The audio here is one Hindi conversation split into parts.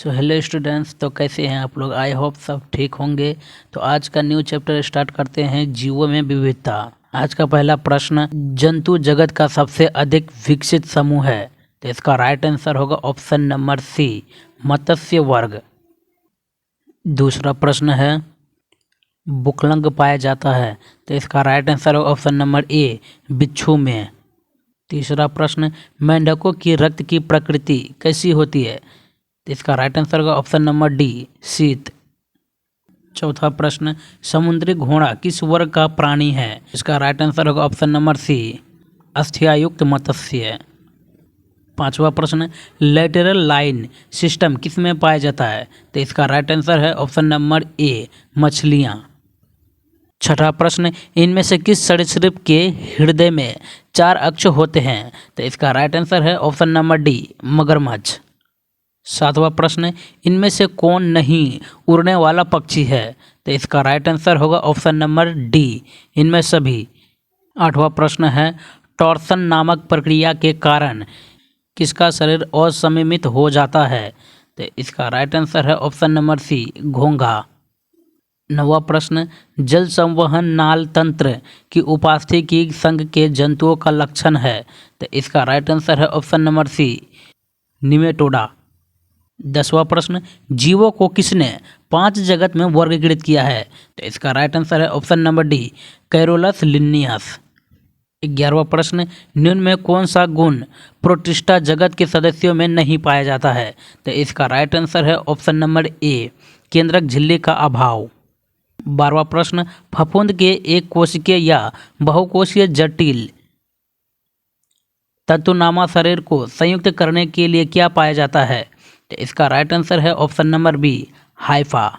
सो हेलो स्टूडेंट्स, तो कैसे हैं आप लोग। आई होप सब ठीक होंगे। तो आज का न्यू चैप्टर स्टार्ट करते हैं, जीवों में विविधता। आज का पहला प्रश्न, जंतु जगत का सबसे अधिक विकसित समूह है। तो इसका राइट आंसर होगा ऑप्शन नंबर सी, मत्स्य वर्ग। दूसरा प्रश्न है, बुकलंग पाया जाता है। तो इसका राइट आंसर होगा ऑप्शन नंबर ए, बिच्छू में। तीसरा प्रश्न, मेंढकों की रक्त की प्रकृति कैसी होती है। तो इसका राइट आंसर होगा ऑप्शन नंबर डी, शीत। चौथा प्रश्न, समुद्री घोड़ा किस वर्ग का प्राणी है। इसका राइट आंसर होगा ऑप्शन नंबर सी, अस्थियायुक्त मत्स्य। पांचवा प्रश्न, लेटरल लाइन सिस्टम किस में पाया जाता है। तो इसका राइट आंसर है ऑप्शन नंबर ए, मछलियाँ। छठा प्रश्न, इनमें से किस सरीसृप के हृदय में 4 अक्ष होते हैं। तो इसका राइट आंसर है ऑप्शन नंबर डी, मगरमच्छ। सातवां प्रश्न, इनमें से कौन नहीं उड़ने वाला पक्षी है। तो इसका राइट आंसर होगा ऑप्शन नंबर डी, इनमें सभी। आठवां प्रश्न है, टॉर्सन नामक प्रक्रिया के कारण किसका शरीर असंमित हो जाता है। तो इसका राइट आंसर है ऑप्शन नंबर सी, घोंघा। नौवां प्रश्न, जल संवहन नाल तंत्र की उपस्थिति की संघ के जंतुओं का लक्षण है। तो इसका राइट आंसर है ऑप्शन नंबर सी, निमेटोडा। 10वां प्रश्न, जीवों को किसने 5 जगत में वर्गीकृत किया है। तो इसका राइट आंसर है ऑप्शन नंबर डी, कैरोलस लिन्नियस। 11वां प्रश्न, निम्न में कौन सा गुण प्रोटिस्टा जगत के सदस्यों में नहीं पाया जाता है। तो इसका राइट आंसर है ऑप्शन नंबर ए, केंद्रक झिल्ली का अभाव। 12वां प्रश्न, फफूंद के एक कोशिकीय या बहुकोशीय जटिल तंतुनामा शरीर को संयुक्त करने के लिए क्या पाया जाता है। तो इसका राइट आंसर है ऑप्शन नंबर बी, हाइफा।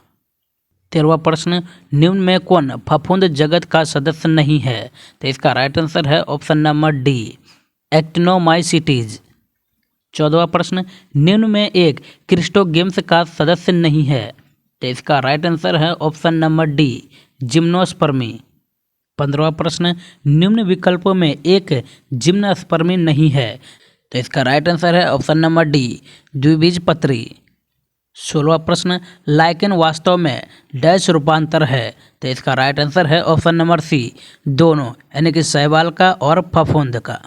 13वां प्रश्न, निम्न में कौन फफूंद जगत का सदस्य नहीं है। तो इसका राइट आंसर है ऑप्शन नंबर डी, एक्टिनोमाइसीटीज। 14वां प्रश्न, निम्न में एक क्रिस्टोगेम्स का सदस्य नहीं है। तो इसका राइट आंसर है ऑप्शन नंबर डी, जिम्नोस्पर्मी। 15वां प्रश्न, निम्न विकल्पों में एक जिम्नोस्पर्मी नहीं है। तो इसका राइट आंसर है ऑप्शन नंबर डी, द्विबीजपत्री। 16वां प्रश्न, लाइकेन वास्तव में डैश रूपांतर है। तो इसका राइट आंसर है ऑप्शन नंबर सी, दोनों, यानी कि शैवाल का और फफूंद का।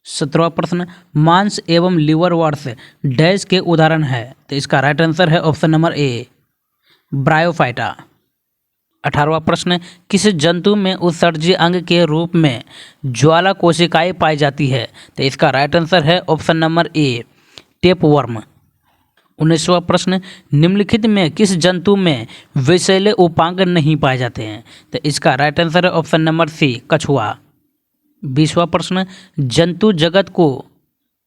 17वां प्रश्न, मांस एवं लीवर वर्स डैश के उदाहरण है। तो इसका राइट आंसर है ऑप्शन नंबर ए, ब्रायोफाइटा। 18वां प्रश्न, किस जंतु में उत्सर्जी अंग के रूप में ज्वाला कोशिकाएं पाई जाती है। तो इसका राइट आंसर है ऑप्शन नंबर ए, टेपवर्म। 19वां प्रश्न, निम्नलिखित में किस जंतु में विषैले उपांग नहीं पाए जाते हैं। तो इसका राइट आंसर है ऑप्शन नंबर सी, कछुआ। 20वां प्रश्न, जंतु जगत को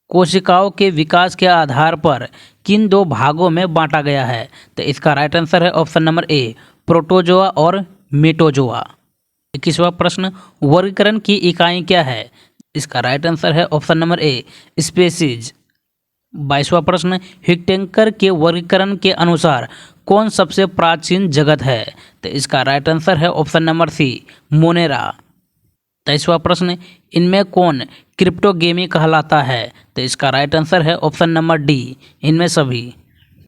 कोशिकाओं के विकास के आधार पर किन 2 भागों में बांटा गया है। तो इसका राइट आंसर है ऑप्शन नंबर ए, प्रोटोजोआ और मेटोजोआ। 21वां प्रश्न, वर्गीकरण की इकाई क्या है। इसका राइट आंसर है ऑप्शन नंबर ए, स्पेसीज। 22वां प्रश्न, हिक्टेंकर के वर्गीकरण के अनुसार कौन सबसे प्राचीन जगत है। तो इसका राइट आंसर है ऑप्शन नंबर सी, मोनेरा। 23वां प्रश्न, इनमें कौन क्रिप्टोगेमी कहलाता है। तो इसका राइट आंसर है ऑप्शन नंबर डी, इनमें सभी।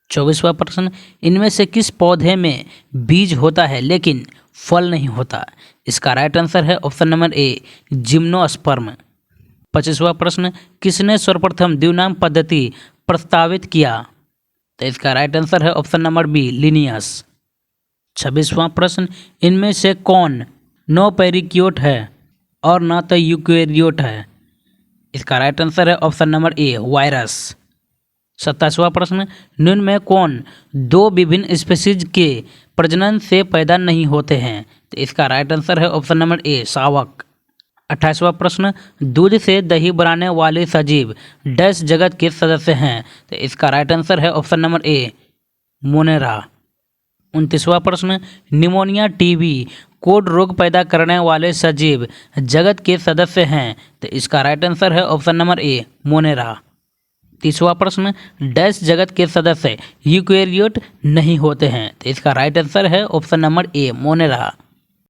24वां प्रश्न, इनमें से किस पौधे में बीज होता है लेकिन फल नहीं होता। इसका राइट आंसर है ऑप्शन नंबर ए, जिम्नोस्पर्म। 25वां प्रश्न, किसने सर्वप्रथम द्विनाम पद्धति प्रस्तावित किया। तो इसका राइट आंसर है ऑप्शन नंबर बी, लिनियस। 26वां प्रश्न, इनमें से कौन नो पेरिक्योट है और न तो यूकेरियोट है। इसका राइट आंसर है ऑप्शन नंबर ए, वायरस। 27वां प्रश्न, निम्न में कौन 2 विभिन्न स्पीशीज के प्रजनन से पैदा नहीं होते हैं। तो इसका राइट आंसर है ऑप्शन नंबर ए, शावक। 28वां प्रश्न, दूध से दही बनाने वाले सजीव डैश जगत के सदस्य हैं। तो इसका राइट आंसर है ऑप्शन नंबर ए, मोनेरा। 29वां प्रश्न, निमोनिया टीबी कोड रोग पैदा करने वाले सजीव जगत के सदस्य हैं। तो इसका राइट आंसर है ऑप्शन नंबर ए, मोनेरा। 30वां प्रश्न, डैश जगत के सदस्य यूकेरियोट नहीं होते हैं। तो इसका राइट आंसर है ऑप्शन नंबर ए, मोनेरा।